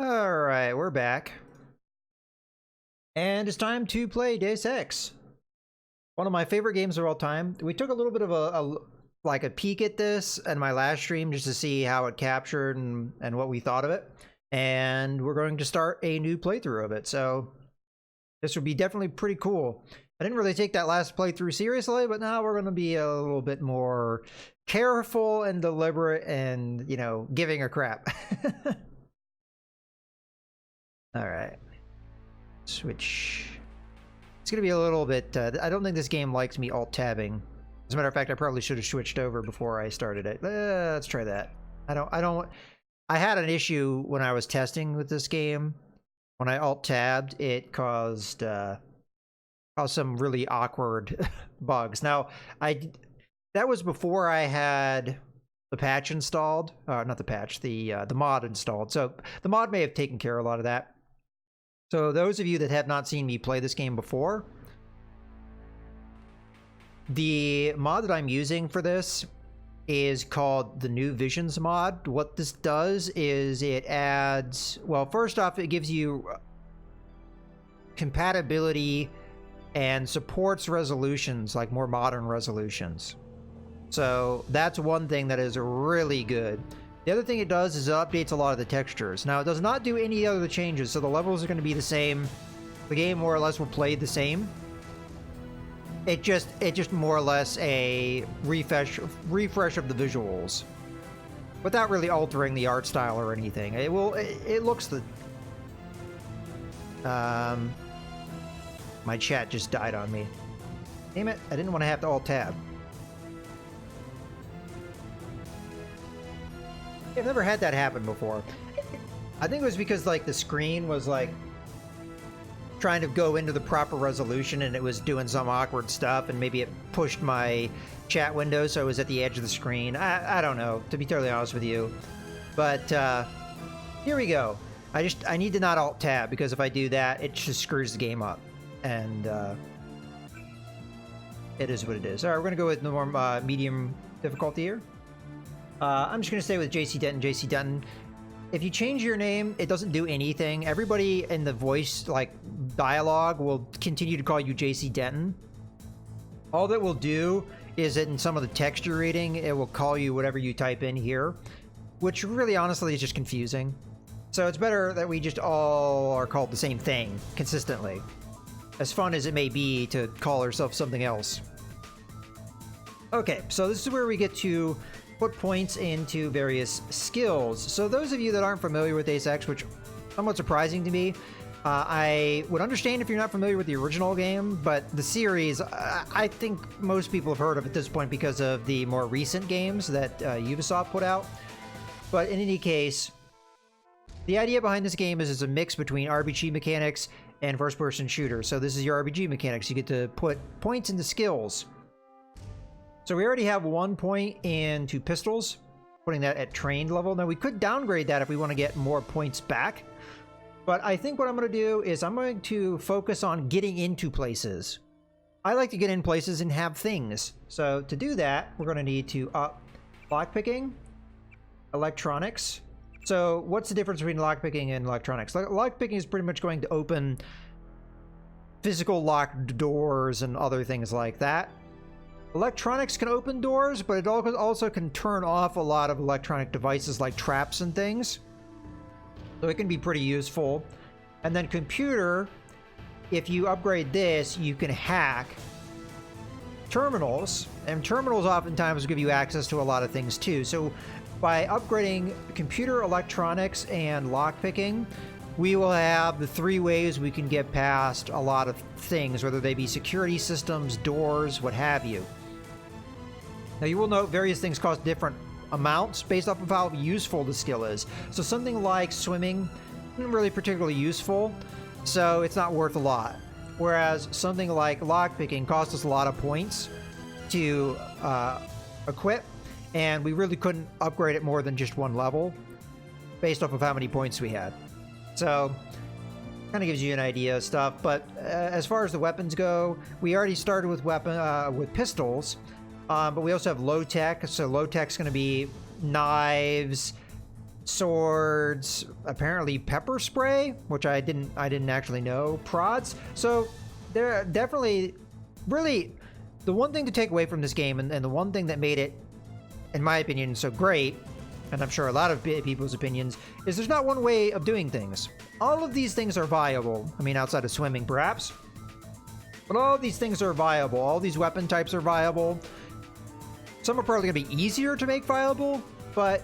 Alright, we're back. And it's time to play Deus Ex. One of my favorite games of all time. We took a little bit of a peek at this in my last stream just to see how it captured and what we thought of it. And we're going to start a new playthrough of it. So this would be definitely pretty cool. I didn't really take that last playthrough seriously, but now we're going to be a little bit more careful and deliberate and, you know, giving a crap. Alright. Switch. It's going to be a little bit... I don't think this game likes me alt-tabbing. As a matter of fact, I probably should have switched over before I started it. Let's try that. I had an issue when I was testing with this game. When I alt-tabbed, it caused some really awkward bugs. Now, that was before I had the patch installed. Not the patch, the mod installed. So the mod may have taken care of a lot of that. So those of you that have not seen me play this game before, the mod that I'm using for this is called the New Visions mod. What this does is it adds, well, first off, it gives you compatibility and supports resolutions, like more modern resolutions. So that's one thing that is really good. The other thing it does is it updates a lot of the textures. Now, it does not do any other changes, so the levels are going to be the same. The game more or less will play the same. It just more or less a refresh of the visuals, without really altering the art style or anything. It looks the... My chat just died on me. Damn it, I didn't want to have to alt-tab. I've never had that happen before. I think it was because, like, the screen was, like, trying to go into the proper resolution and it was doing some awkward stuff, and maybe it pushed my chat window so it was at the edge of the screen. I don't know, to be totally honest with you. But, here we go. I need to not alt-tab, because if I do that, it just screws the game up. And, it is what it is. Alright, we're gonna go with norm, medium difficulty here. I'm just going to stay with JC Denton. JC Denton. If you change your name, it doesn't do anything. Everybody in the voice, like, dialogue will continue to call you JC Denton. All that will do is that in some of the text you're reading, it will call you whatever you type in here, which really, honestly, is just confusing. So it's better that we just all are called the same thing consistently. As fun as it may be to call ourselves something else. Okay, so this is where we get to put points into various skills. So those of you that aren't familiar with Deus Ex, which is somewhat surprising to me, I would understand if you're not familiar with the original game, but the series, I think most people have heard of at this point because of the more recent games that Ubisoft put out. But in any case, the idea behind this game is it's a mix between RPG mechanics and first-person shooter. So this is your RPG mechanics. You get to put points into skills. So we already have 1 point into pistols, putting that at trained level. Now we could downgrade that if we want to get more points back. But I think what I'm going to do is I'm going to focus on getting into places. I like to get in places and have things. So to do that, we're going to need to up lockpicking, electronics. So what's the difference between lockpicking and electronics? Lockpicking is pretty much going to open physical locked doors and other things like that. Electronics can open doors, but it also can turn off a lot of electronic devices like traps and things. So it can be pretty useful. And then computer, if you upgrade this, you can hack terminals. And terminals oftentimes give you access to a lot of things too. So by upgrading computer, electronics, and lockpicking, we will have the 3 ways we can get past a lot of things, whether they be security systems, doors, what have you. Now you will note various things cost different amounts based off of how useful the skill is. So something like swimming isn't really particularly useful, so it's not worth a lot. Whereas something like lockpicking costs us a lot of points to equip, and we really couldn't upgrade it more than just 1 level based off of how many points we had. So kind of gives you an idea of stuff. But as far as the weapons go, we already started with pistols. But we also have low tech, so low tech's going to be knives, swords, apparently pepper spray, which I didn't actually know, prods. So they're definitely really the one thing to take away from this game, and the one thing that made it, in my opinion, so great, and I'm sure a lot of people's opinions, is there's not one way of doing things. All of these things are viable. I mean, outside of swimming, perhaps. But all of these things are viable. All these weapon types are viable. Some are probably going to be easier to make viable, but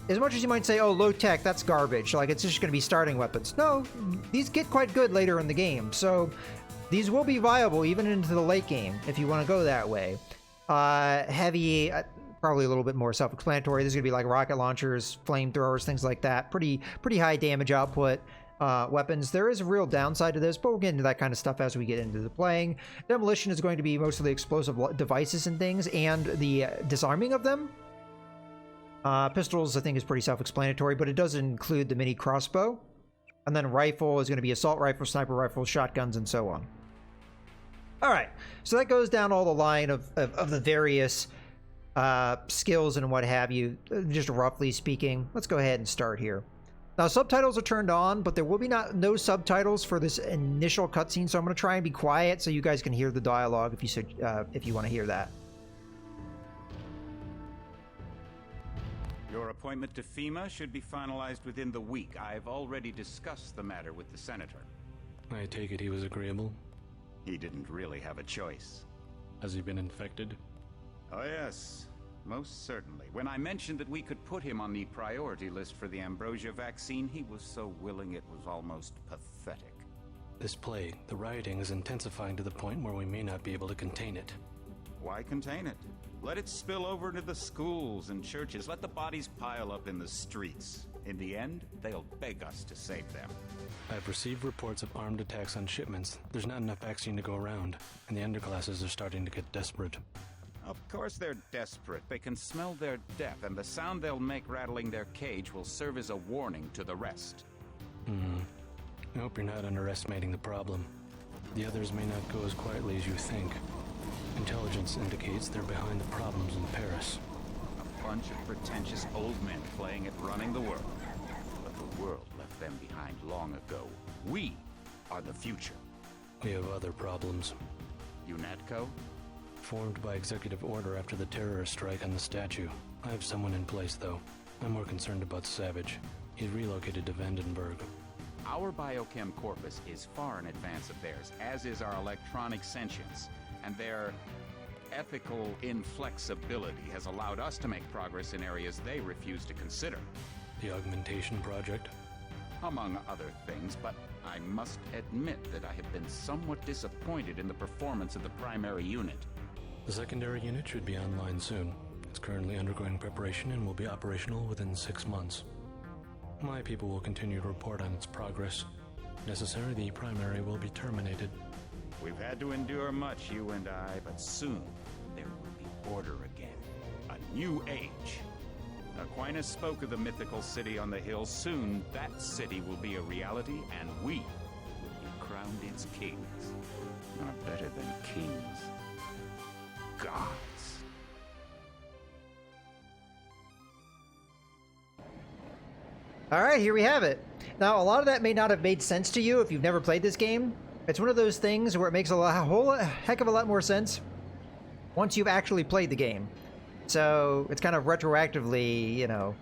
as much as you might say, oh, low tech, that's garbage. Like, it's just going to be starting weapons. No, these get quite good later in the game. So these will be viable even into the late game if you want to go that way. Heavy, probably a little bit more self-explanatory. This is going to be like rocket launchers, flamethrowers, things like that. Pretty high damage output. Weapons. There is a real downside to this, but we'll get into that kind of stuff as we get into the playing. Demolition is going to be mostly explosive devices and things, and the disarming of them. Pistols, I think, is pretty self-explanatory, but it does include the mini crossbow. And then rifle is going to be assault rifle, sniper rifles, shotguns, and so on. All right, so that goes down all the line of the various skills and what have you, just roughly speaking. Let's go ahead and start here. Now, subtitles are turned on, but there will be no subtitles for this initial cutscene, so I'm going to try and be quiet so you guys can hear the dialogue if you want to hear that. Your appointment to FEMA should be finalized within the week. I've already discussed the matter with the senator. I take it he was agreeable? He didn't really have a choice. Has he been infected? Oh yes, most certainly. When I mentioned that we could put him on the priority list for the ambrosia vaccine, he was so willing it was almost pathetic. This plague, the rioting is intensifying to the point where we may not be able to contain it. Why contain it? Let it spill over into the schools and churches. Let the bodies pile up in the streets. In the end, they'll beg us to save them. I've received reports of armed attacks on shipments. There's not enough vaccine to go around, and the underclasses are starting to get desperate. Of course they're desperate. They can smell their death, and the sound they'll make rattling their cage will serve as a warning to the rest. I hope you're not underestimating the problem. The others may not go as quietly as you think. Intelligence indicates they're behind the problems in Paris. A bunch of pretentious old men playing at running the world. But the world left them behind long ago. We are the future. We have other problems. UNATCO? Formed by executive order after the terrorist strike on the statue. I have someone in place, though. I'm more concerned about Savage. He's relocated to Vandenberg. Our biochem corpus is far in advance of theirs, as is our electronic sentience. And their ethical inflexibility has allowed us to make progress in areas they refuse to consider. The augmentation project? Among other things, but I must admit that I have been somewhat disappointed in the performance of the primary unit. The secondary unit should be online soon. It's currently undergoing preparation and will be operational within 6 months. My people will continue to report on its progress. If necessary, the primary will be terminated. We've had to endure much, you and I, but soon there will be order again. A new age. Aquinas spoke of the mythical city on the hill. Soon that city will be a reality, and we will be crowned its kings. Not better than kings. Gods. All right, here we have it. Now, a lot of that may not have made sense to you if you've never played this game. It's one of those things where it makes a whole heck of a lot more sense once you've actually played the game. So it's kind of retroactively, you know.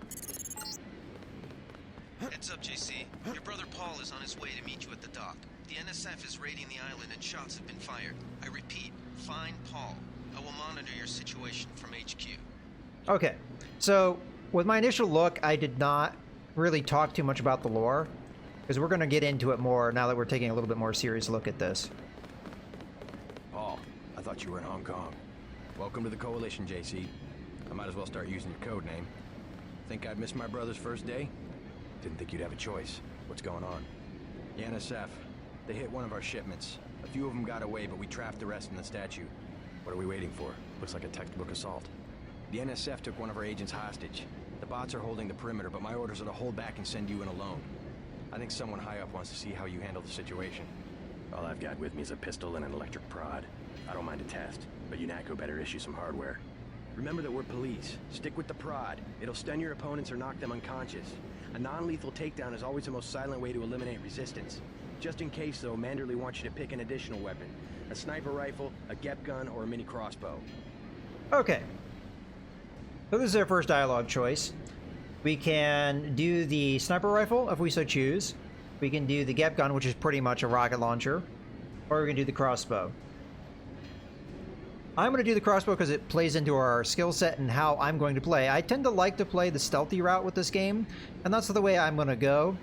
Heads up, JC. Your brother Paul is on his way to meet you at the dock. The NSF is raiding the island and shots have been fired. I repeat, find Paul. I will monitor your situation from HQ. Okay, so with my initial look, I did not really talk too much about the lore, because we're going to get into it more now that we're taking a little bit more serious look at this. Paul, I thought you were in Hong Kong. Welcome to the Coalition, JC. I might as well start using your code name. Think I'd miss my brother's first day? Didn't think you'd have a choice. What's going on? The NSF. They hit one of our shipments. A few of them got away, but we trapped the rest in the statue. What are we waiting for? Looks like a textbook assault. The NSF took one of our agents hostage. The bots are holding the perimeter, but my orders are to hold back and send you in alone. I think someone high up wants to see how you handle the situation. All I've got with me is a pistol and an electric prod. I don't mind a test, but UNATCO better issue some hardware. Remember that we're police. Stick with the prod. It'll stun your opponents or knock them unconscious. A non-lethal takedown is always the most silent way to eliminate resistance. Just in case, though, Manderley wants you to pick an additional weapon. A sniper rifle, a GEP gun, or a mini crossbow. Okay. So this is our first dialogue choice. We can do the sniper rifle if we so choose. We can do the GEP gun, which is pretty much a rocket launcher. Or we can do the crossbow. I'm going to do the crossbow because it plays into our skill set and how I'm going to play. I tend to like to play the stealthy route with this game, and that's the way I'm going to go.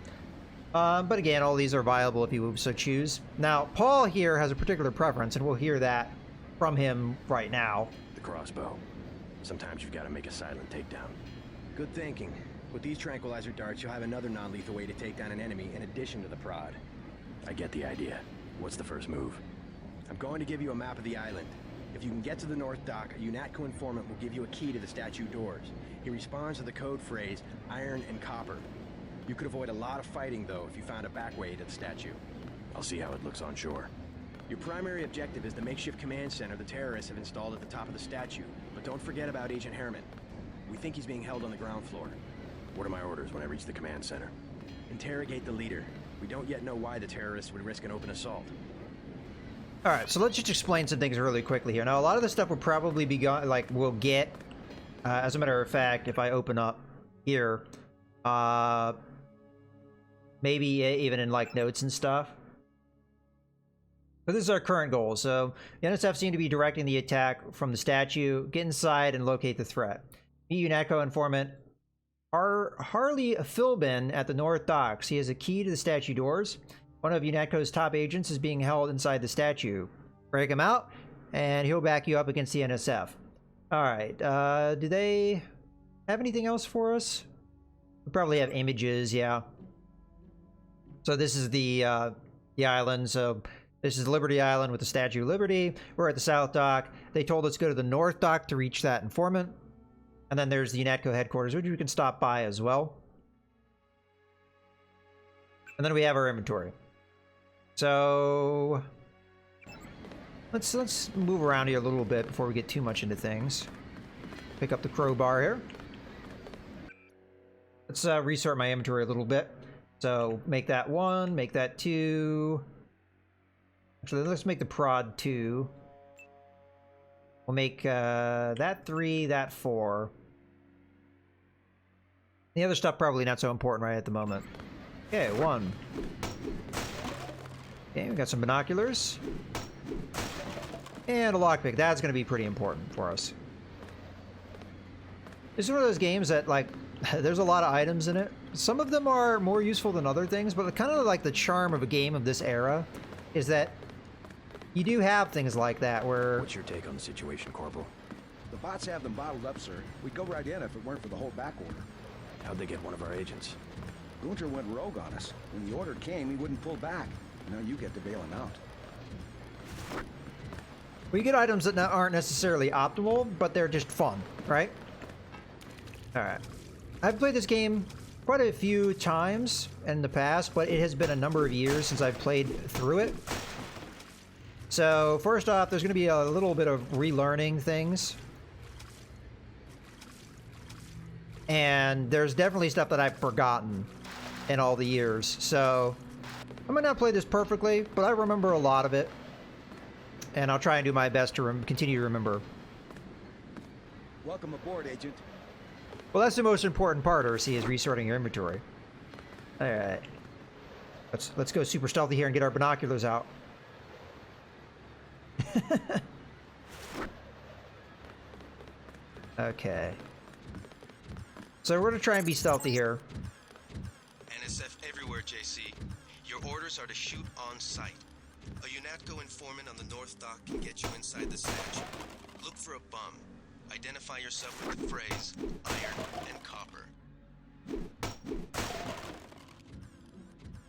But again, all these are viable if you so choose. Now, Paul here has a particular preference, and we'll hear that from him right now. The crossbow. Sometimes you've got to make a silent takedown. Good thinking. With these tranquilizer darts, you'll have another non-lethal way to take down an enemy in addition to the prod. I get the idea. What's the first move? I'm going to give you a map of the island. If you can get to the North Dock, a UNATCO informant will give you a key to the statue doors. He responds to the code phrase, iron and copper. You could avoid a lot of fighting, though, if you found a back way to the statue. I'll see how it looks on shore. Your primary objective is the makeshift command center the terrorists have installed at the top of the statue. But don't forget about Agent Herman. We think he's being held on the ground floor. What are my orders when I reach the command center? Interrogate the leader. We don't yet know why the terrorists would risk an open assault. Alright, so let's just explain some things really quickly here. Now, a lot of this stuff will probably be, we'll get, as a matter of fact, if I open up here, maybe even in, notes and stuff. But this is our current goal. So, the NSF seem to be directing the attack from the statue. Get inside and locate the threat. Meet UNATCO informant Harley Philbin at the North Docks. He has a key to the statue doors. One of UNATCO's top agents is being held inside the statue. Break him out, and he'll back you up against the NSF. Alright, do they have anything else for us? We probably have images, yeah. So this is the island, so this is Liberty Island with the Statue of Liberty. We're at the South Dock. They told us to go to the North Dock to reach that informant. And then there's the UNATCO headquarters, which we can stop by as well. And then we have our inventory. So let's move around here a little bit before we get too much into things. Pick up the crowbar here. Let's resort my inventory a little bit. So make that 1, make that 2. Actually, let's make the prod 2. We'll make that 3, that 4. The other stuff probably not so important right at the moment. Okay, 1. Okay, we got some binoculars. And a lockpick. That's going to be pretty important for us. This is one of those games that, there's a lot of items in it. Some of them are more useful than other things, but kind of like the charm of a game of this era is that you do have things like that where... What's your take on the situation, Corporal? The bots have them bottled up, sir. We'd go right in if it weren't for the whole back order. How'd they get one of our agents? Gunter went rogue on us. When the order came, he wouldn't pull back. Now you get to bail him out. Well, you get items that aren't necessarily optimal, but they're just fun, right? Alright. I've played this game quite a few times in the past, but it has been a number of years since I've played through it. So, first off, there's going to be a little bit of relearning things. And there's definitely stuff that I've forgotten in all the years. So, I might not play this perfectly, but I remember a lot of it. And I'll try and do my best to continue to remember. Welcome aboard, Agent. Well, that's the most important part, Ursi, is resorting your inventory. Alright. Let's go super stealthy here and get our binoculars out. Okay. So we're gonna try and be stealthy here. NSF everywhere, JC. Your orders are to shoot on sight. A UNATCO informant on the North Dock can get you inside the statue. Look for a bum. Identify yourself with the phrase, iron and copper.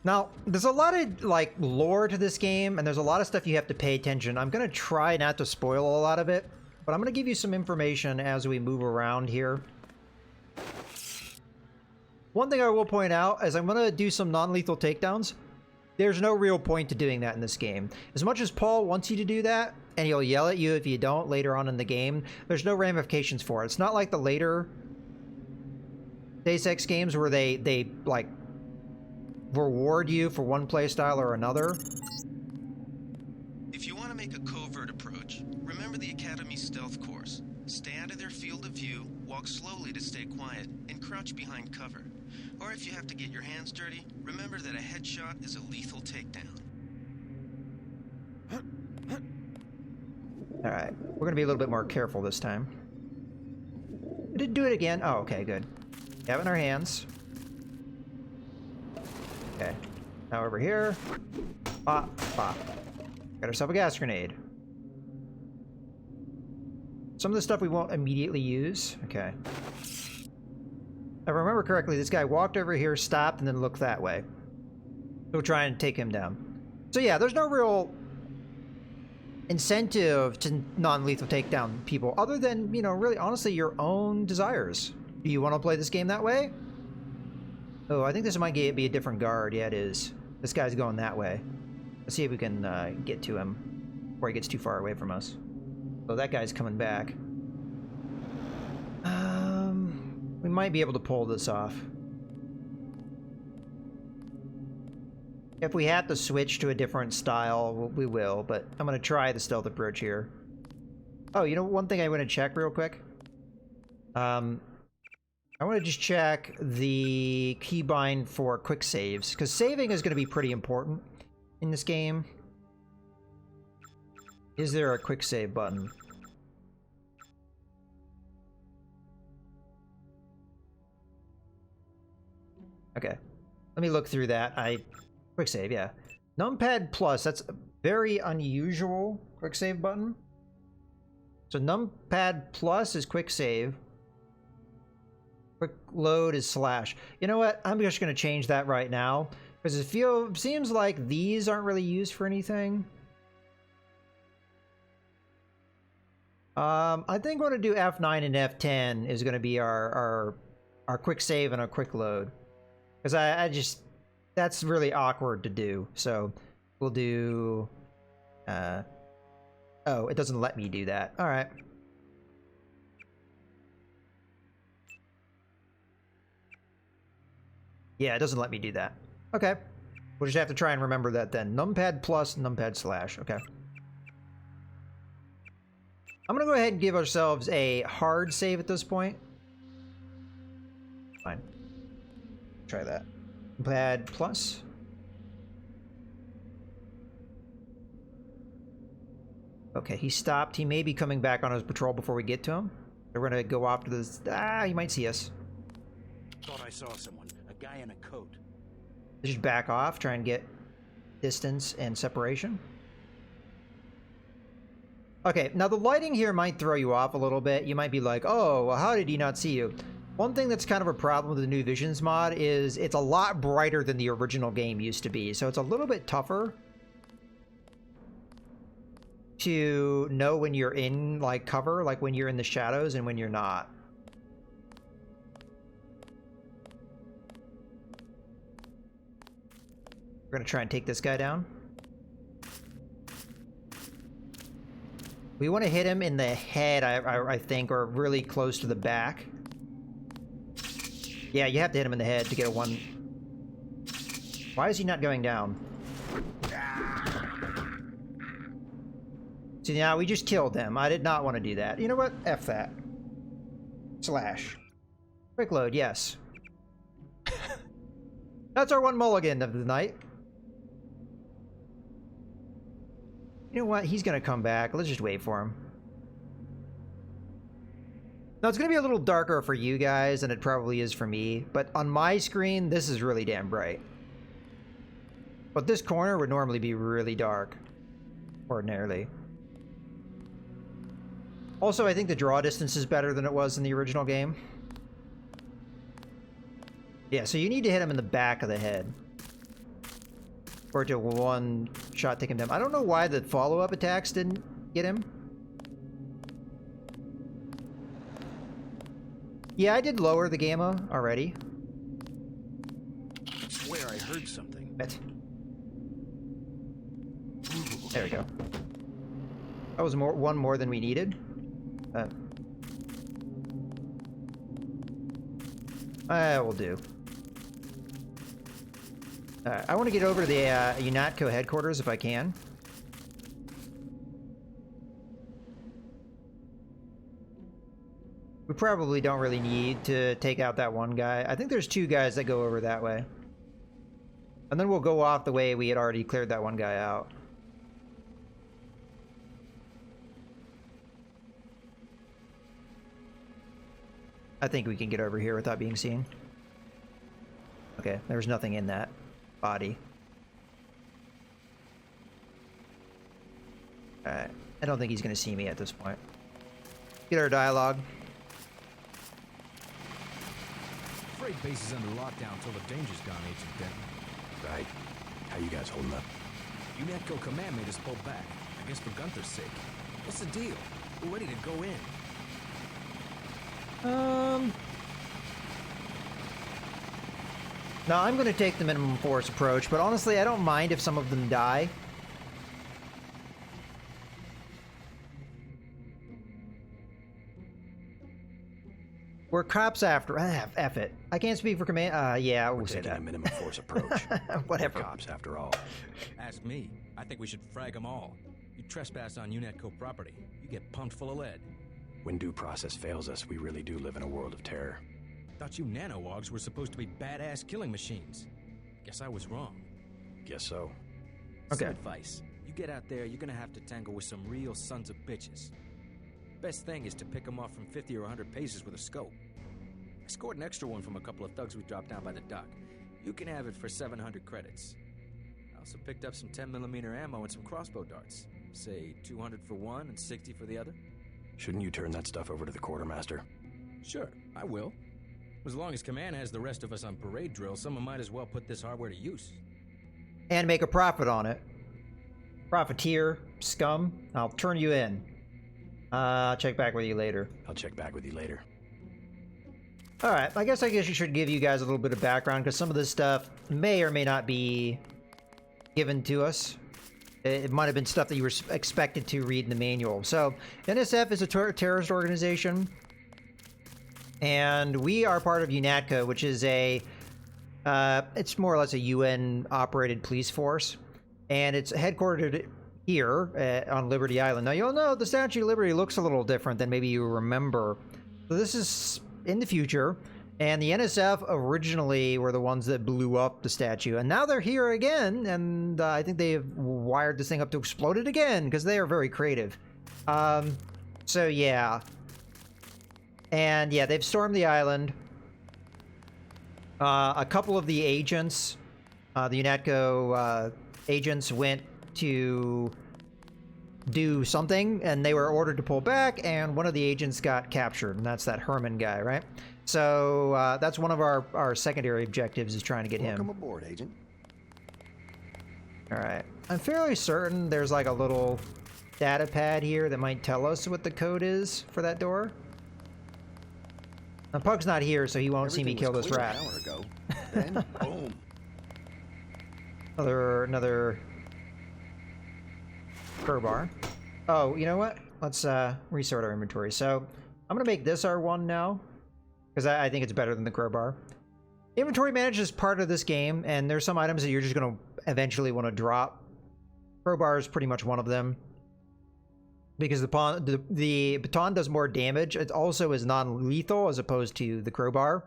Now, there's a lot of, lore to this game, and there's a lot of stuff you have to pay attention. I'm gonna try not to spoil a lot of it, but I'm gonna give you some information as we move around here. One thing I will point out is I'm gonna do some non-lethal takedowns. there's no real point to doing that in this game. As much as Paul wants you to do that, and he'll yell at you if you don't later on in the game, there's no ramifications for it. It's not like the later Deus Ex games where they like reward you for one playstyle or another. If you want to make a covert approach, remember the Academy's stealth course. Stay out of their field of view, walk slowly to stay quiet, and crouch behind cover. Or if you have to get your hands dirty, remember that a headshot is a lethal takedown. Alright, we're gonna be a little bit more careful this time. We didn't do it again. Oh, okay, good. We have it in our hands. Okay. Now over here. Pop, pop. Got ourselves a gas grenade. Some of the stuff we won't immediately use. Okay. If I remember correctly, this guy walked over here, stopped, and then looked that way. We'll try and take him down. So yeah, there's no real incentive to non-lethal takedown people other than, you know, really honestly your own desires. Do you want to play this game that way? Oh, I think this might be a different guard. Yeah, it is. This guy's going that way. Let's see if we can get to him before he gets too far away from us. So that guy's coming back. We might be able to pull this off. If we have to switch to a different style, we will, but I'm going to try the stealth approach here. Oh, you know, one thing I want to check real quick? I want to just check the keybind for quick saves, because saving is going to be pretty important in this game. Is there a quick save button? Okay. Let me look through that. Quick save, yeah. Numpad plus, that's a very unusual quick save button. So numpad plus is quick save. Quick load is slash. You know what? I'm just going to change that right now. Because it seems like these aren't really used for anything. I think we're going to do F9 and F10 is going to be our quick save and our quick load. Because I just... that's really awkward to do. So we'll do... oh, it doesn't let me do that. Alright. Yeah, it doesn't let me do that. Okay. We'll just have to try and remember that then. Numpad plus, numpad slash. Okay. I'm gonna go ahead and give ourselves a hard save at this point. Fine. Try that. Numpad plus. Okay, he stopped. He may be coming back on his patrol before we get to him. We're gonna go off to this. Ah, he might see us. Thought I saw someone. A guy in a coat. Just back off, try and get distance and separation. Okay, now the lighting here might throw you off a little bit. You might be like, oh, well, how did he not see you? One thing that's kind of a problem with the New Visions mod is it's a lot brighter than the original game used to be, so it's a little bit tougher to know when you're in, like, cover, like when you're in the shadows and when you're not. We're gonna try and take this guy down. We want to hit him in the head, I think, or really close to the back. Yeah, you have to hit him in the head to get a one. Why is he not going down? See, now we just killed him. I did not want to do that. You know what? F that. Slash. Quick load, yes. That's our one mulligan of the night. You know what? He's gonna come back. Let's just wait for him. Now, it's gonna be a little darker for you guys than it probably is for me, but on my screen, this is really damn bright. But this corner would normally be really dark. Ordinarily. Also, I think the draw distance is better than it was in the original game. Yeah, so you need to hit him in the back of the head. Or to one shot take him down. I don't know why the follow-up attacks didn't get him. Yeah, I did lower the gamma already. I swear I heard something. But There we go. That was one more than we needed. Will do. Alright, I want to get over to the UNATCO headquarters if I can. We probably don't really need to take out that one guy. I think there's 2 guys that go over that way. And then we'll go off the way we had already cleared that one guy out. I think we can get over here without being seen. Okay, there's nothing in that body. Alright, I don't think he's gonna see me at this point. Get our dialogue. Freight base is under lockdown until the danger's gone, Agent Denton. Right. How you guys holding up? UNATCO command made us pull back. I guess for Gunther's sake. What's the deal? We're ready to go in. No, I'm gonna take the minimum force approach, but honestly, I don't mind if some of them die. We're cops after. F it. I can't speak for command. Yeah, we'll say Taking that. a minimum force approach. Whatever. We're cops, after all. Ask me. I think we should frag them all. You trespass on UNATCO property, you get pumped full of lead. When due process fails us, we really do live in a world of terror. Thought you nanowogs were supposed to be badass killing machines. Guess I was wrong. Guess so. Okay. Some advice. You get out there, you're gonna have to tangle with some real sons of bitches. Best thing is to pick them off from 50 or 100 paces with a scope. I scored an extra one from a couple of thugs we dropped down by the dock. You can have it for 700 credits. I also picked up some 10mm ammo and some crossbow darts. Say 200 for one and 60 for the other. Shouldn't you turn that stuff over to the quartermaster? Sure, I will. As long as command has the rest of us on parade drill, someone might as well put this hardware to use. And make a profit on it. Profiteer, scum. I'll turn you in. I'll check back with you later. I'll check back with you later. Alright, I guess you should give you guys a little bit of background, because some of this stuff may or may not be given to us. It might have been stuff that you were expected to read in the manual. So, NSF is a terrorist organization, and we are part of UNATCO, which is a, it's more or less a UN-operated police force, and it's headquartered here on Liberty Island. Now, you'll know the Statue of Liberty looks a little different than maybe you remember. So this is in the future, and the NSF originally were the ones that blew up the statue, and now they're here again, and I think they've wired this thing up to explode it again, because they are very creative. So yeah. And yeah, they've stormed the island. A couple of the agents, the UNATCO agents went to do something, and they were ordered to pull back, and one of the agents got captured, and that's that Herman guy, right? So that's one of our secondary objectives, is trying to get him. Welcome aboard, Agent. All right. I'm fairly certain there's like a little data pad here that might tell us what the code is for that door. Now, Pug's not here, so he won't see me kill this rat. An hour ago. Then, boom. Another crowbar. Oh, you know what? Let's resort our inventory. So I'm gonna make this R1 now, because I think it's better than the crowbar. Inventory management is part of this game, and there's some items that you're just gonna eventually want to drop. Crowbar is pretty much one of them, because the baton does more damage. It also is non-lethal as opposed to the crowbar,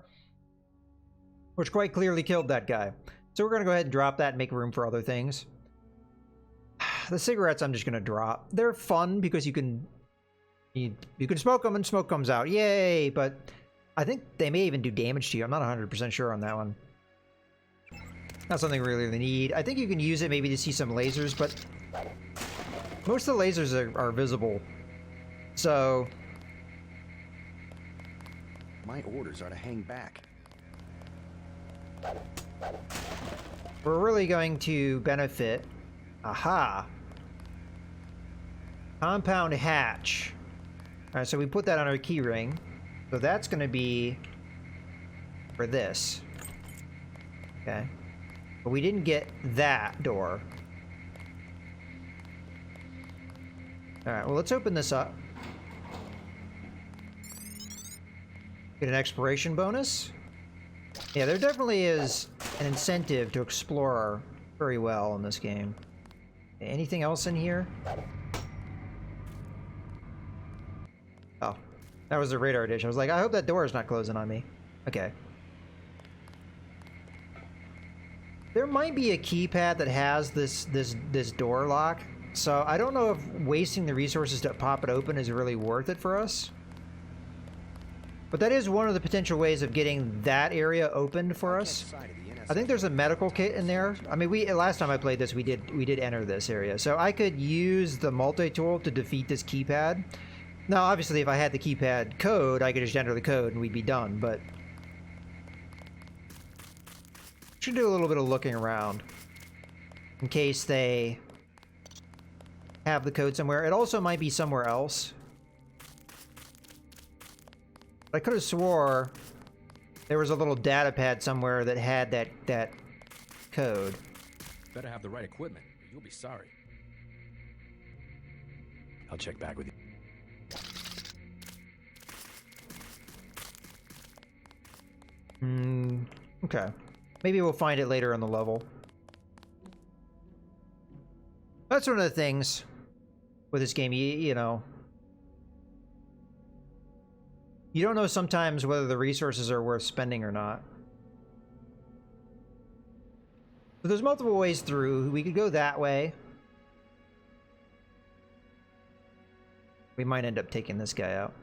which quite clearly killed that guy. So we're gonna go ahead and drop that and make room for other things. The cigarettes I'm just gonna drop. They're fun because you can smoke them and smoke comes out. Yay! But I think they may even do damage to you. I'm not 100% sure on that one. Not something we really need. I think you can use it maybe to see some lasers, but most of the lasers are visible. So My orders are to hang back. we're really going to benefit. Aha! Compound hatch. Alright, so we put that on our key ring. So that's going to be for this. Okay. But we didn't get that door. Alright, well, let's open this up. Get an exploration bonus. Yeah, there definitely is an incentive to explore very well in this game. Anything else in here? Oh, that was the radar dish. I was like, I hope that door is not closing on me. Okay. There might be a keypad that has this door lock, so I don't know if wasting the resources to pop it open is really worth it for us. But that is one of the potential ways of getting that area opened for us. I think there's a medical kit in there. I mean, last time I played this, we did enter this area, so I could use the multi-tool to defeat this keypad. Now, obviously, if I had the keypad code, I could just enter the code and we'd be done, but should do a little bit of looking around in case they have the code somewhere. It also might be somewhere else. I could have swore there was a little data pad somewhere that had that code. Better have the right equipment, or you'll be sorry. I'll check back with you. Okay. Maybe we'll find it later in the level. That's one of the things with this game, you know. You don't know sometimes whether the resources are worth spending or not. But there's multiple ways through. We could go that way. We might end up taking this guy out.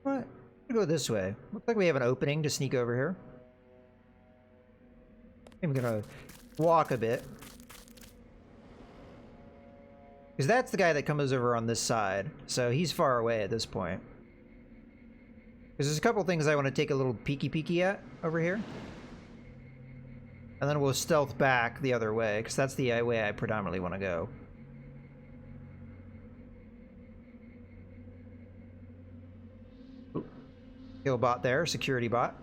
What? Go this way. Looks like we have an opening to sneak over here. I'm gonna walk a bit. Because that's the guy that comes over on this side. So he's far away at this point. Because there's a couple things I want to take a little peeky at over here. And then we'll stealth back the other way, because that's the way I predominantly want to go. Kill bot there, security bot.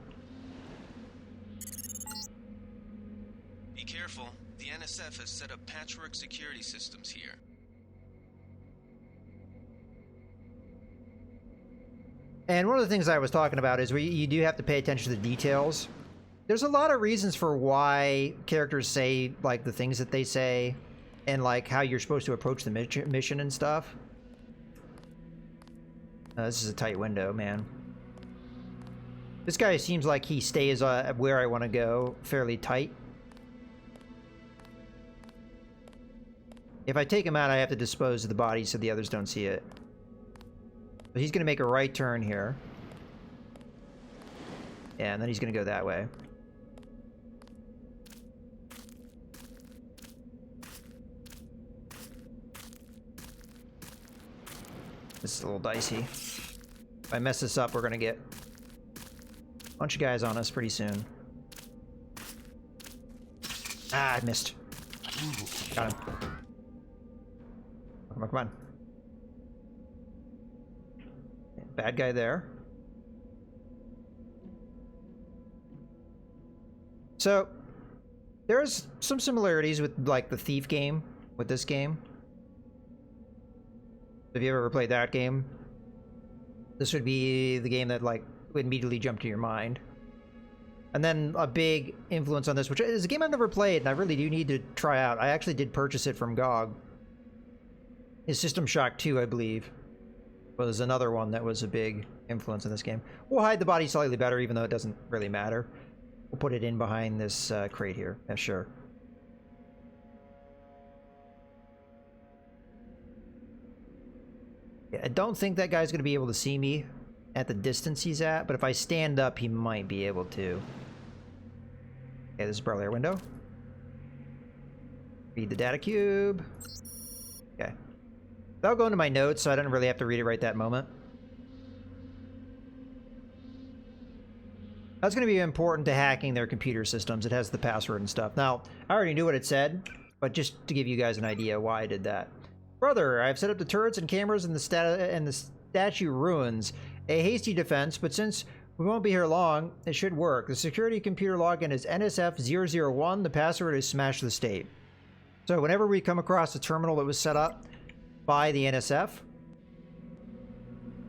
Be careful. The NSF has set up patchwork security systems here. And one of the things I was talking about is you do have to pay attention to the details. There's a lot of reasons for why characters say, like, the things that they say, and, like, how you're supposed to approach the mission and stuff. This is a tight window, man. This guy seems like he stays where I want to go fairly tight. If I take him out, I have to dispose of the body so the others don't see it. So he's going to make a right turn here. Yeah, and then he's going to go that way. This is a little dicey. If I mess this up, we're going to get a bunch of guys on us pretty soon. Ah, I missed. Got him. Come on, come on. Bad guy there. So, there's some similarities with, like, the Thief game, with this game. Have you ever played that game? This would be the game that, like, would immediately jump to your mind. And then a big influence on this, which is a game I've never played, and I really do need to try out. I actually did purchase it from GOG. Is System Shock 2, I believe, was another one that was a big influence in this game. We'll hide the body slightly better, even though it doesn't really matter. We'll put it in behind this crate here. Yeah, sure. Yeah, I don't think that guy's going to be able to see me at the distance he's at, but if I stand up, he might be able to. Okay, this is barely our window. Read the data cube. Okay. That'll go into my notes, so I don't really have to read it right that moment. That's going to be important to hacking their computer systems. It has the password and stuff. Now, I already knew what it said, but just to give you guys an idea why I did that. Brother, I've set up the turrets and cameras in the statue ruins. A hasty defense, but since we won't be here long, it should work. The security computer login is NSF001. The password is smash the state. So whenever we come across a terminal that was set up by the NSF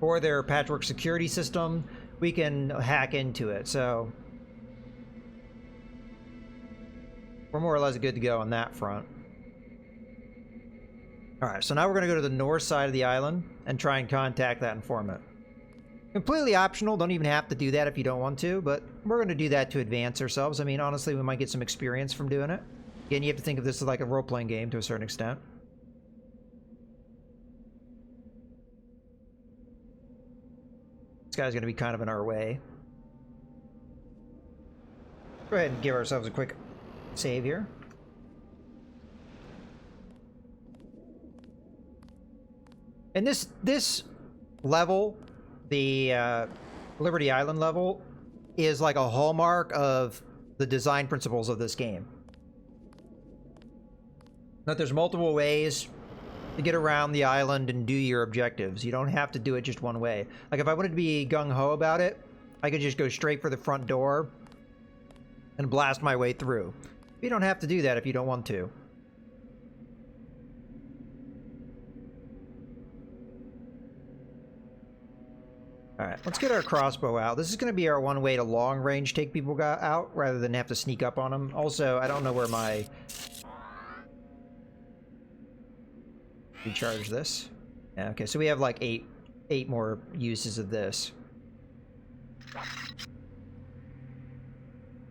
or their patchwork security system, we can hack into it. So we're more or less good to go on that front. Alright, so now we're going to go to the north side of the island and try and contact that informant. Completely optional, don't even have to do that if you don't want to, but we're going to do that to advance ourselves. I mean, honestly, we might get some experience from doing it. Again, you have to think of this as like a role-playing game to a certain extent. This guy's going to be kind of in our way. Go ahead and give ourselves a quick save here. And this level, the Liberty Island level, is like a hallmark of the design principles of this game. That there's multiple ways to get around the island and do your objectives. You don't have to do it just one way. Like if I wanted to be gung-ho about it, I could just go straight for the front door and blast my way through. You don't have to do that if you don't want to. Alright, let's get our crossbow out. This is going to be our one way to long range take people out rather than have to sneak up on them. Also, I don't know where my... Recharge this. Yeah, okay, so we have like eight more uses of this.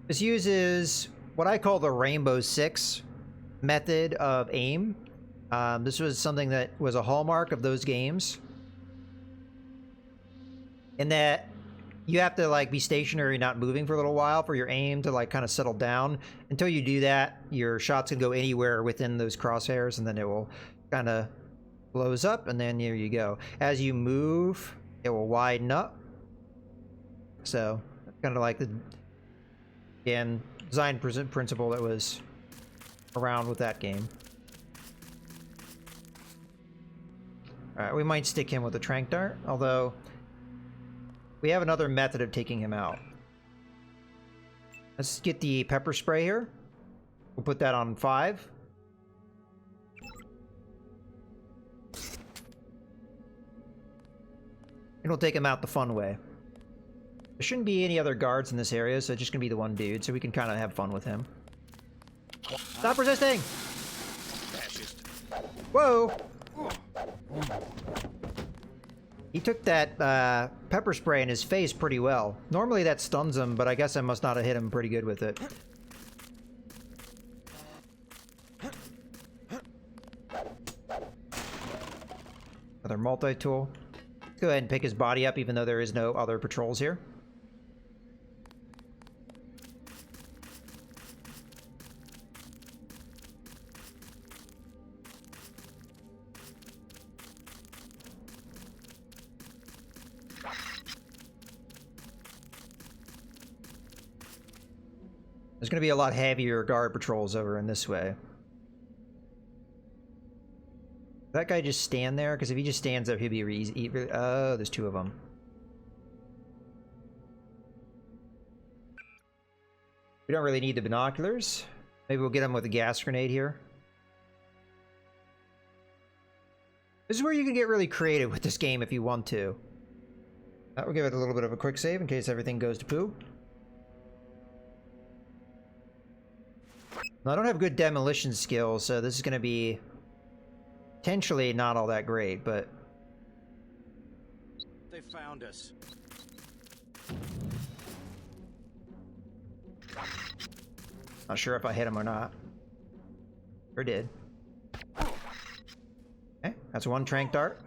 This uses what I call the Rainbow Six method of aim. This was something that was a hallmark of those games. In that you have to like be stationary, not moving for a little while for your aim to like kind of settle down. Until you do that, your shots can go anywhere within those crosshairs, and then it will kind of blows up, and then there you go. As you move, it will widen up. So kind of like the again design principle that was around with that game. All right, we might stick him with a tranq dart, although we have another method of taking him out. Let's get the pepper spray here. We'll put that on 5. And we'll take him out the fun way. There shouldn't be any other guards in this area, so it's just gonna be the one dude, so we can kind of have fun with him. Stop resisting! Fascist. Whoa! He took that pepper spray in his face pretty well. Normally that stuns him, but I guess I must not have hit him pretty good with it. Another multi-tool. Go ahead and pick his body up, even though there is no other patrols here. There's going to be a lot heavier guard patrols over in this way. That guy just stand there? Because if he just stands up, he'll be easy. Oh, there's 2 of them. We don't really need the binoculars. Maybe we'll get him with a gas grenade here. This is where you can get really creative with this game if you want to. We'll give it a little bit of a quick save in case everything goes to poo. Now, I don't have good demolition skills, so this is going to be potentially not all that great, but... They found us. Not sure if I hit him or not. Or did. Okay, that's 1 tranq dart.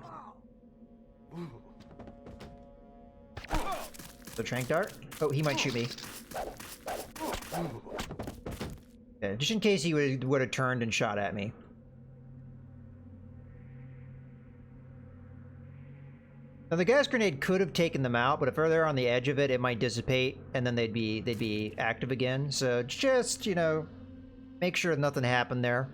The tranq dart. Oh, he might shoot me. Okay, just in case he would have turned and shot at me. Now the gas grenade could have taken them out, but if they're on the edge of it, it might dissipate, and then they'd be active again. So just, you know, make sure nothing happened there.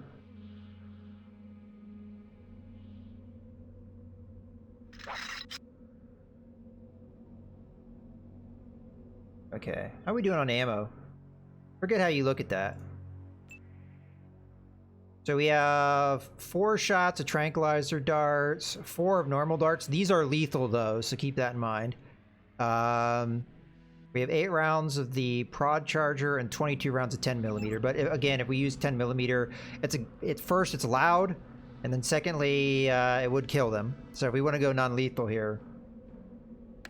Okay, how are we doing on ammo? Forget how you look at that. So we have 4 shots of tranquilizer darts, 4 of normal darts. These are lethal though, so keep that in mind. We have 8 rounds of the prod charger and 22 rounds of 10mm. But again, if we use 10mm, first it's loud, and then secondly, it would kill them. So if we want to go non-lethal here,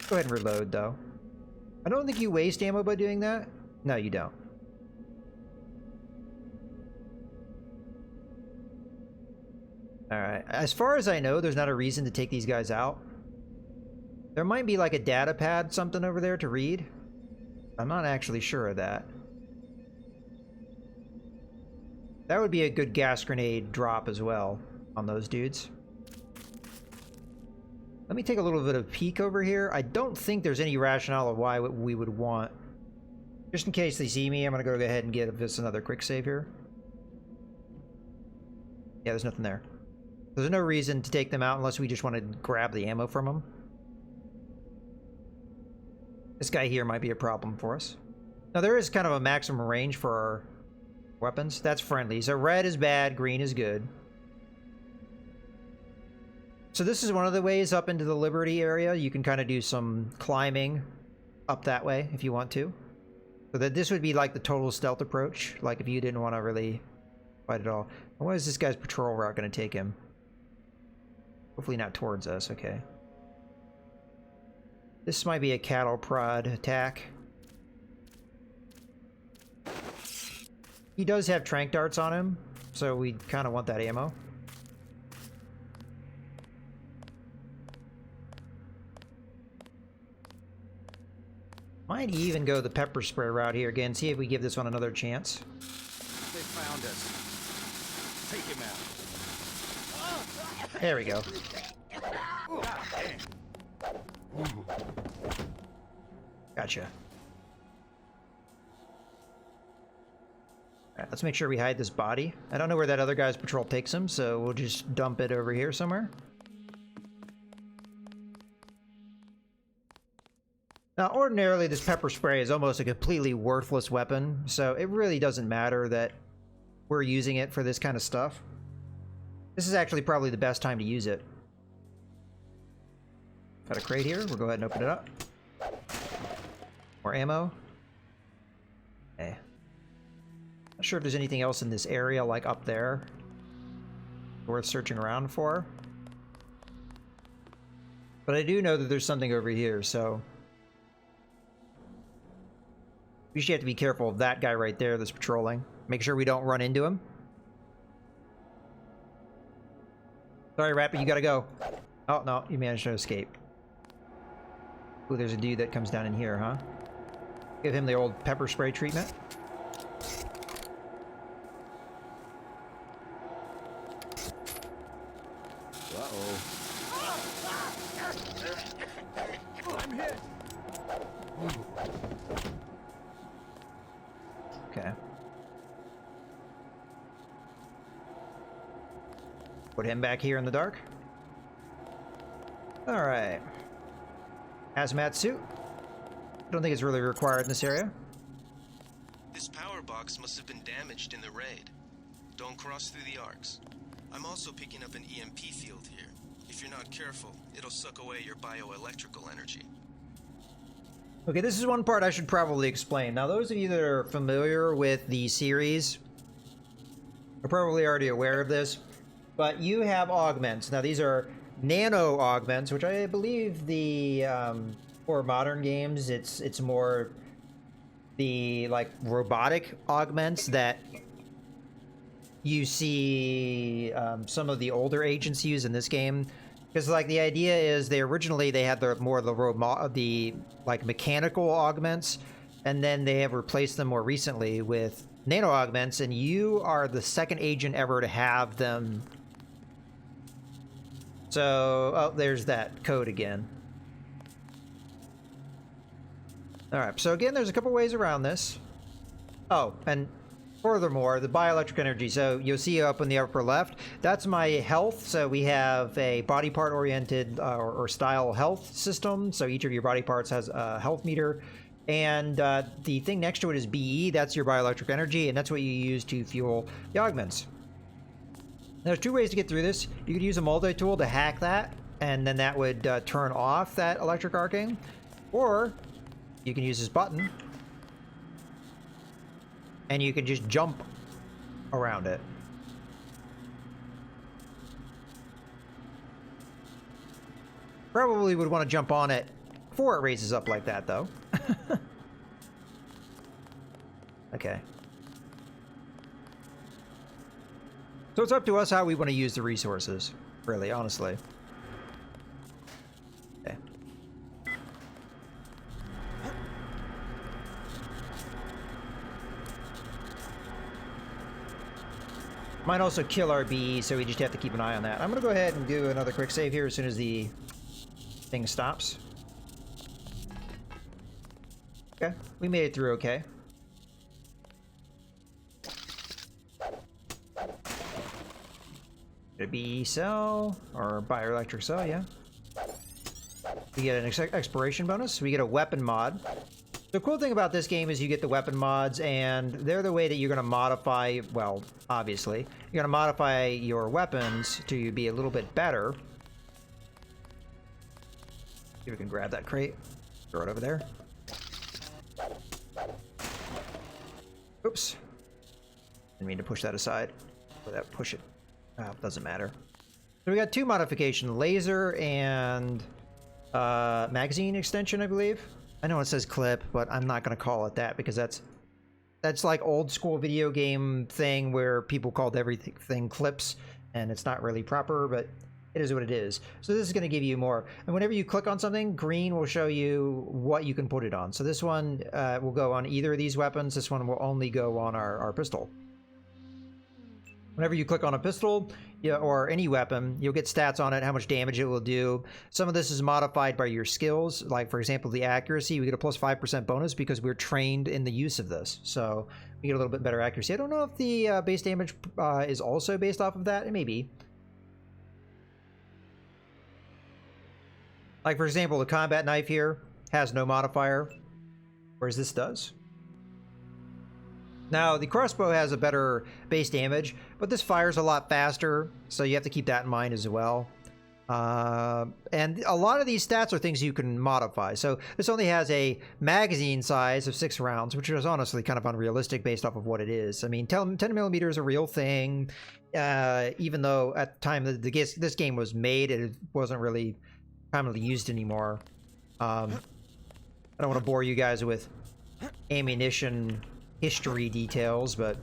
go ahead and reload though. I don't think you waste ammo by doing that. No, you don't. Alright, as far as I know, there's not a reason to take these guys out. There might be like a data pad, something over there to read. I'm not actually sure of that. That would be a good gas grenade drop as well on those dudes. Let me take a little bit of a peek over here. I don't think there's any rationale of why we would want. Just in case they see me, I'm going to go ahead and give this another quick save here. Yeah, there's nothing there. There's no reason to take them out unless we just want to grab the ammo from them. This guy here might be a problem for us. Now, there is kind of a maximum range for our weapons. That's friendly. So red is bad, green is good. So this is one of the ways up into the Liberty area. You can kind of do some climbing up that way if you want to. So that this would be like the total stealth approach, like if you didn't want to really fight at all. And what is this guy's patrol route going to take him? Hopefully not towards us, okay. This might be a cattle prod attack. He does have tranq darts on him, so we kind of want that ammo. Might even go the pepper spray route here again, see if we give this one another chance. They found us. Take him out. There we go. Gotcha. Alright, let's make sure we hide this body. I don't know where that other guy's patrol takes him, so we'll just dump it over here somewhere. Now, ordinarily, this pepper spray is almost a completely worthless weapon, so it really doesn't matter that we're using it for this kind of stuff. This is actually probably the best time to use it. Got a crate here. We'll go ahead and open it up. More ammo. Okay. Not sure if there's anything else in this area, like up there, worth searching around for. But I do know that there's something over here, so we should have to be careful of that guy right there that's patrolling. Make sure we don't run into him. Sorry, Rapper, you gotta go. Oh, no, you managed to escape. Ooh, there's a dude that comes down in here, huh? Give him the old pepper spray treatment. Uh-oh. I'm hit. Okay. Put him back here in the dark. Alright. Hazmat suit. I don't think it's really required in this area. This power box must have been damaged in the raid. Don't cross through the arcs. I'm also picking up an EMP field here. If you're not careful, it'll suck away your bioelectrical energy. Okay, this is one part I should probably explain. Now, those of you that are familiar with the series are probably already aware of this, but you have augments. Now, these are nano augments, which I believe the for modern games, it's more the like robotic augments that you see some of the older agents use in this game. Because like the idea is they had the like mechanical augments, and then they have replaced them more recently with nano augments, and you are the second agent ever to have them. So, oh, there's that code again. Alright, so again, there's a couple ways around this. Oh, and furthermore, the bioelectric energy. So you'll see up in the upper left, that's my health. So we have a body part oriented or style health system. So each of your body parts has a health meter. And the thing next to it is BE. That's your bioelectric energy. And that's what you use to fuel the augments. There's two ways to get through this. You could use a multi-tool to hack that, and then that would turn off that electric arcing. Or you can use this button, and you can just jump around it. Probably would want to jump on it before it raises up like that, though. Okay. So it's up to us how we want to use the resources, really, honestly. Okay. Might also kill our bee, so we just have to keep an eye on that. I'm going to go ahead and do another quick save here as soon as the thing stops. Okay, we made it through okay. Get a bee cell, or bioelectric cell, yeah. We get an exploration bonus. We get a weapon mod. The cool thing about this game is you get the weapon mods, and they're the way that you're going to modify, well, obviously, you're going to modify your weapons to be a little bit better. See if we can grab that crate. Throw it over there. Oops. Didn't mean to push that aside. Or that push it. Doesn't matter. So we got two modifications, laser and magazine extension, I believe. I know it says clip, but I'm not going to call it that because that's like old school video game thing where people called everything clips, and it's not really proper, but it is what it is. So this is going to give you more. And whenever you click on something, green will show you what you can put it on. So this one will go on either of these weapons. This one will only go on our pistol. Whenever you click on a pistol, or any weapon, you'll get stats on it, how much damage it will do. Some of this is modified by your skills. Like, for example, the accuracy, we get a plus 5% bonus because we're trained in the use of this. So we get a little bit better accuracy. I don't know if the base damage is also based off of that. It may be. Like, for example, the combat knife here has no modifier, whereas this does. Now, the crossbow has a better base damage, but this fires a lot faster, so you have to keep that in mind as well. And a lot of these stats are things you can modify. So this only has a magazine size of 6 rounds, which is honestly kind of unrealistic based off of what it is. I mean, 10mm is a real thing, even though at the time this game was made, it wasn't really commonly used anymore. I don't want to bore you guys with ammunition history details, but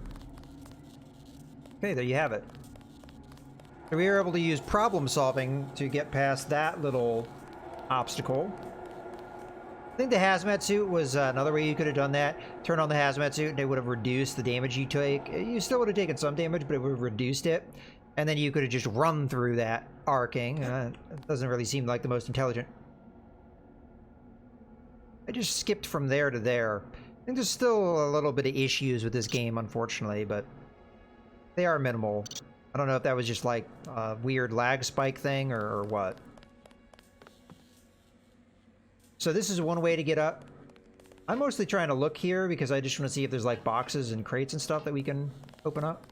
okay, there you have it. So we were able to use problem solving to get past that little obstacle. I think the hazmat suit was another way you could have done that. Turn on the hazmat suit and it would have reduced the damage you take. You still would have taken some damage, but it would have reduced it. And then you could have just run through that arcing. It doesn't really seem like the most intelligent. I just skipped from there to there. I think there's still a little bit of issues with this game, unfortunately, but they are minimal. I don't know if that was just like a weird lag spike thing or what. So this is one way to get up. I'm mostly trying to look here because I just want to see if there's like boxes and crates and stuff that we can open up.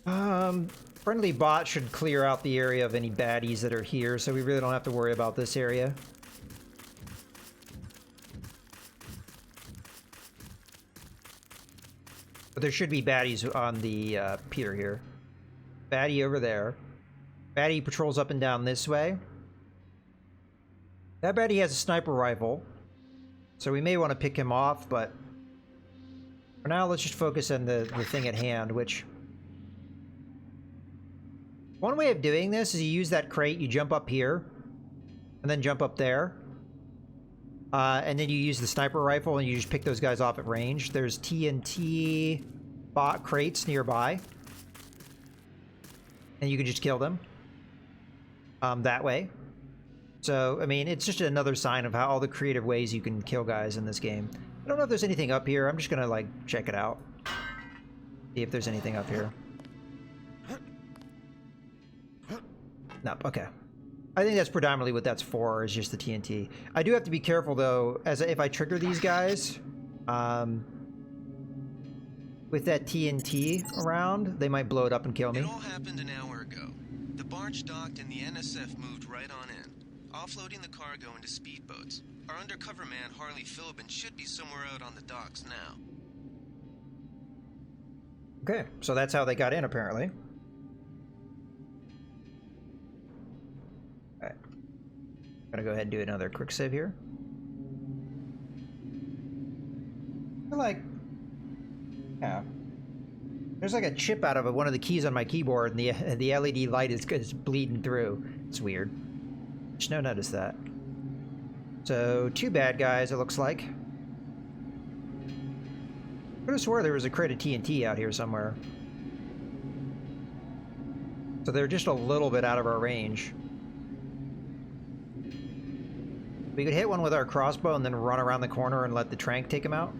Friendly bot should clear out the area of any baddies that are here, so we really don't have to worry about this area. But there should be baddies on the pier here. Baddie over there. Baddie patrols up and down this way. That baddie has a sniper rifle, so we may want to pick him off, but for now, let's just focus on the thing at hand, which... One way of doing this is you use that crate, you jump up here, and then jump up there. And then you use the sniper rifle and you just pick those guys off at range. There's TNT bot crates nearby. And you can just kill them. That way. So, I mean, it's just another sign of how all the creative ways you can kill guys in this game. I don't know if there's anything up here. I'm just gonna, like, check it out. See if there's anything up here. Nope, okay. I think that's predominantly what that's for, is just the TNT. I do have to be careful, though, as if I trigger these guys, with that TNT around, they might blow it up and kill me. It all happened an hour ago. The barge docked and the NSF moved right on in, offloading the cargo into speedboats. Our undercover man, Harley Philbin, should be somewhere out on the docks now. Okay, so that's how they got in, apparently. Alright. Gonna go ahead and do another quick save here. I feel like... yeah. There's like a chip out of one of the keys on my keyboard, and the LED light is bleeding through. It's weird. Just no notice that. So, 2 bad guys, it looks like. I could have swore there was a crate of TNT out here somewhere. So they're just a little bit out of our range. We could hit one with our crossbow and then run around the corner and let the trank take him out.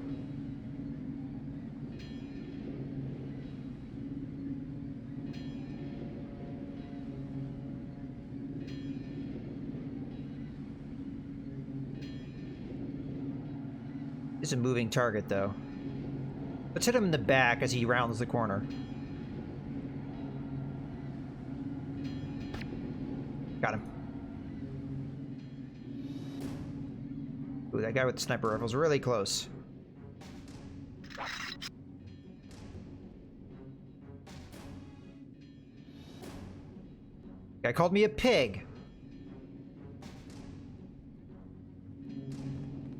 It's a moving target, though. Let's hit him in the back as he rounds the corner. Got him. Ooh, that guy with the sniper rifle's really close. Guy called me a pig.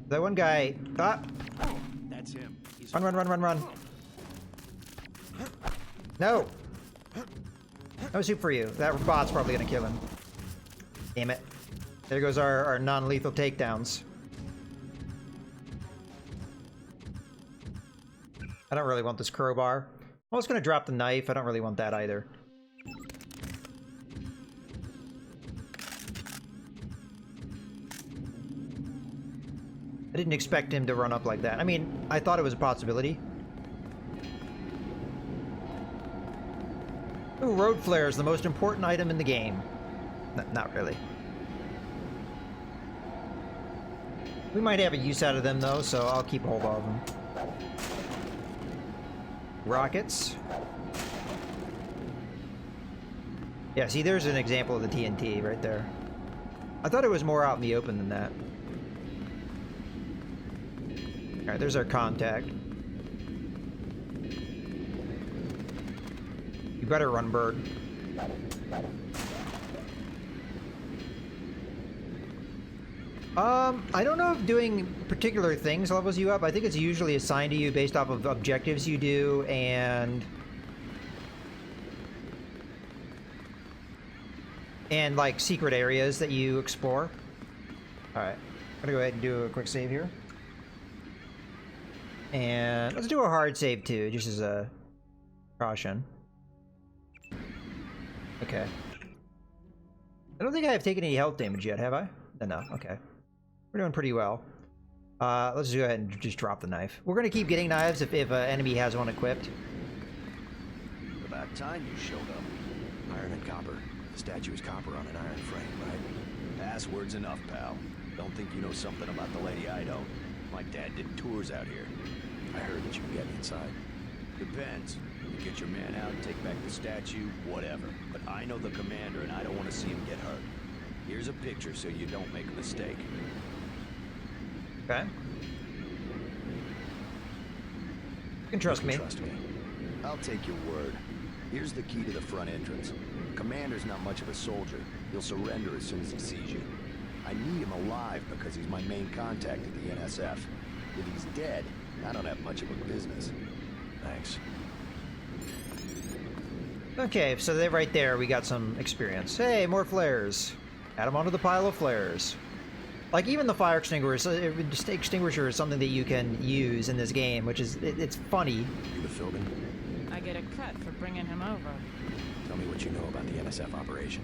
That one guy... ah! That's him. He's Run, run, run, run, run. No! No soup for you. That bot's probably gonna kill him. Damn it. There goes our non-lethal takedowns. I don't really want this crowbar. I was gonna drop the knife. I don't really want that either. I didn't expect him to run up like that. I mean, I thought it was a possibility. Ooh, road flare is the most important item in the game. Not really. We might have a use out of them though, so I'll keep hold of them. Rockets. Yeah, see, there's an example of the TNT right there. I thought it was more out in the open than that. Alright, there's our contact. You better run, bird. I don't know if doing particular things levels you up. I think it's usually assigned to you based off of objectives you do and like secret areas that you explore. Alright, I'm gonna go ahead and do a quick save here. And let's do a hard save too, just as a caution. Okay. I don't think I have taken any health damage yet, have I? No, okay. We're doing pretty well. Let's go ahead and just drop the knife. We're gonna keep getting knives if an enemy has one equipped. About time you showed up. Iron and copper. The statue is copper on an iron frame, right? Password's enough, pal. Don't think you know something about the lady I don't. My dad did tours out here. I heard that you can get inside. Depends. You get your man out, take back the statue, whatever. But I know the commander and I don't want to see him get hurt. Here's a picture so you don't make a mistake. Okay. You can trust me. Trust me. I'll take your word. Here's the key to the front entrance. Commander's not much of a soldier. He'll surrender as soon as he sees you. I need him alive because he's my main contact at the NSF. If he's dead, I don't have much of a business. Thanks. Okay, so they're right there. We got some experience. Hey, more flares. Add them onto the pile of flares. Like, even the fire extinguisher is something that you can use in this game, which is, it's funny. You the Philbin? I get a cut for bringing him over. Tell me what you know about the NSF operation.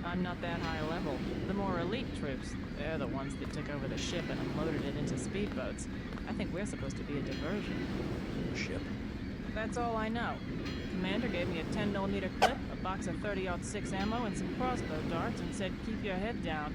I'm not that high level. The more elite troops, they're the ones that took over the ship and unloaded it into speedboats. I think we're supposed to be a diversion. Ship? That's all I know. Commander gave me a 10mm clip, a box of 30-06 ammo, and some crossbow darts and said, keep your head down.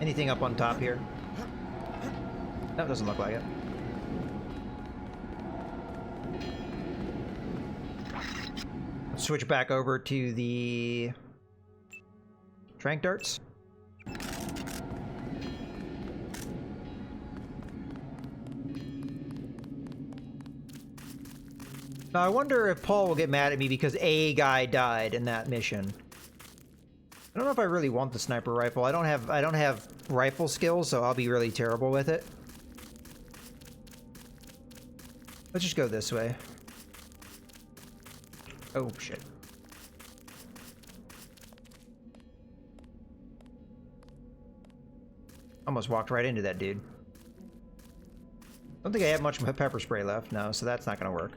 Anything up on top here? No, it doesn't look like it. Let's switch back over to the trank darts. Now I wonder if Paul will get mad at me because a guy died in that mission. I don't know if I really want the sniper rifle. I don't have rifle skills, so I'll be really terrible with it. Let's just go this way. Oh shit. Almost walked right into that dude. Don't think I have much pepper spray left, no, so that's not gonna work.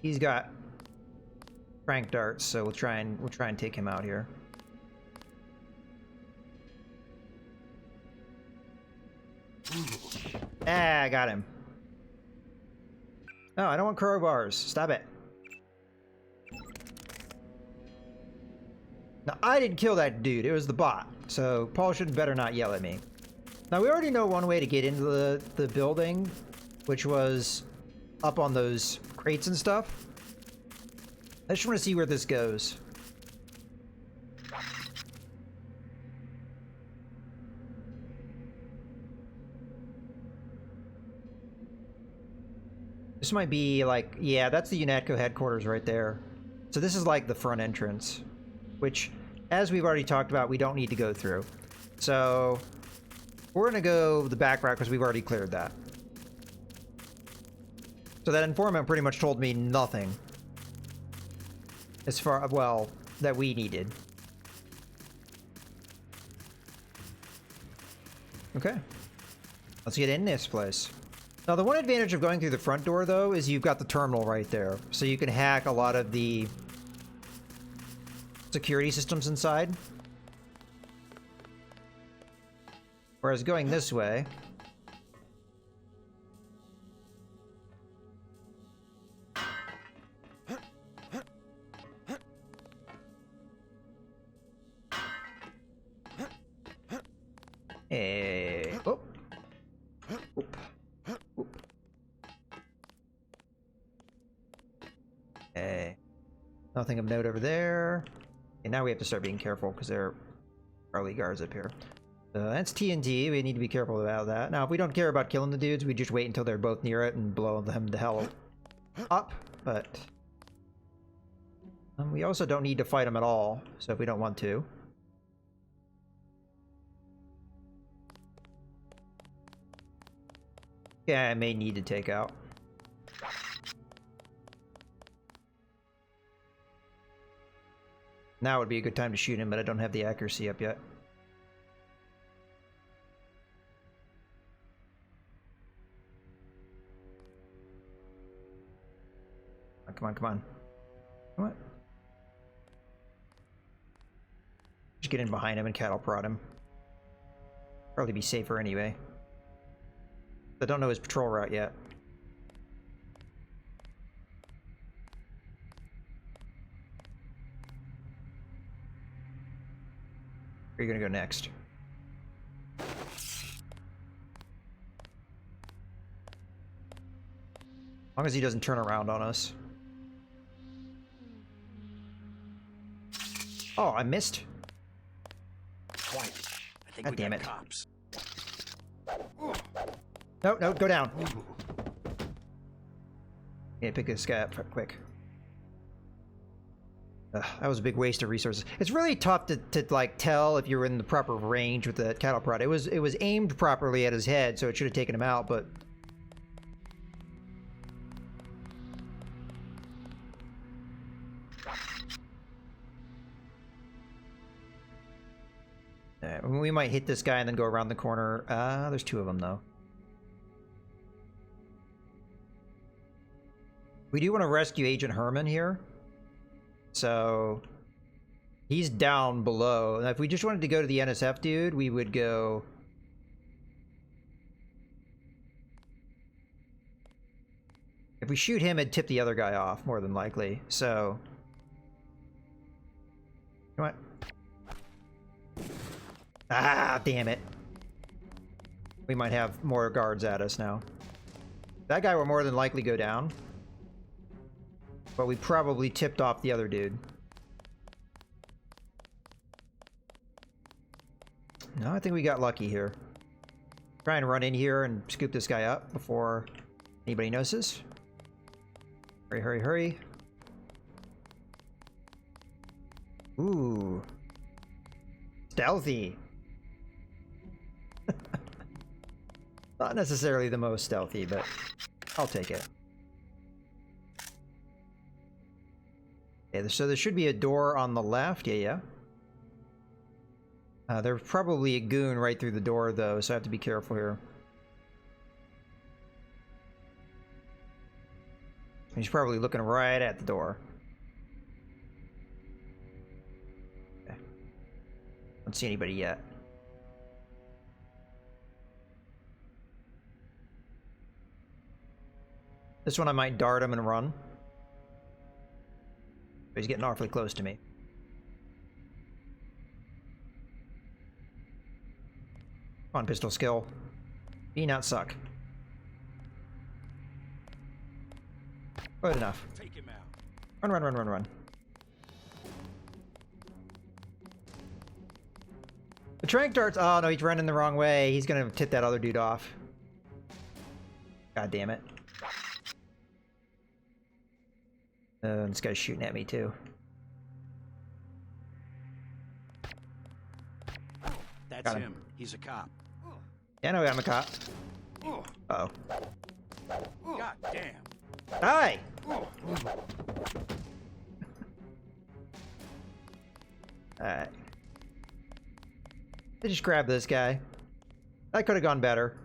He's got crank darts, so we'll try and take him out here. Ah, I got him. No, I don't want crowbars. Stop it. Now, I didn't kill that dude. It was the bot. So Paul should better not yell at me. Now, we already know one way to get into the building, which was up on those crates and stuff. I just want to see where this goes. This might be like, yeah, that's the UNATCO headquarters right there. So this is like the front entrance, which, as we've already talked about, we don't need to go through. So we're gonna go the back route because we've already cleared that. So that informant pretty much told me nothing as far, well, that we needed. Okay, let's get in this place. Now, the one advantage of going through the front door, though, is you've got the terminal right there. So you can hack a lot of the security systems inside. Whereas going this way... Hey. Oh. Oop. Oop. Hey. Nothing of note over there. And now we have to start being careful because there are early guards up here. That's TNT. We need to be careful about that. Now, if we don't care about killing the dudes, we just wait until they're both near it and blow them the hell up. But we also don't need to fight them at all. So if we don't want to. Yeah, I may need to take out. Now would be a good time to shoot him, but I don't have the accuracy up yet. Oh, come on, come on. What? Just get in behind him and cattle prod him. Probably be safer anyway. I don't know his patrol route yet. Where are you gonna go next? As long as he doesn't turn around on us. Oh, I missed. Quiet. I think God we damn got it. cops. No, no, go down. Yeah, pick this guy up quick. That was a big waste of resources. It's really tough to like tell if you're in the proper range with the cattle prod. It was aimed properly at his head, so it should have taken him out, but we might hit this guy and then go around the corner. There's two of them though. We do want to rescue Agent Herman here. So he's down below. Now, if we just wanted to go to the NSF dude, we would go... If we shoot him, it'd tip the other guy off, more than likely. So... You know what? Ah, damn it. We might have more guards at us now. That guy will more than likely go down. But we probably tipped off the other dude. No, I think we got lucky here. Try and run in here and scoop this guy up before anybody notices. Hurry, hurry, hurry. Ooh. Stealthy. Not necessarily the most stealthy, but I'll take it. Okay, so there should be a door on the left. Yeah. There's probably a goon right through the door, though, so I have to be careful here. He's probably looking right at the door. Okay. Don't see anybody yet. This one I might dart him and run. But he's getting awfully close to me. Come on, pistol skill. Be not suck. Good enough. Take him out. Run, run, run, run, run. The trank darts. Oh no, he's running the wrong way. He's gonna tip that other dude off. God damn it. This guy's shooting at me too. That's Got him. him. He's a cop. Yeah, no, I'm a cop. Uh-oh. God damn. Hi! Alright. I just grabbed this guy. That could have gone better.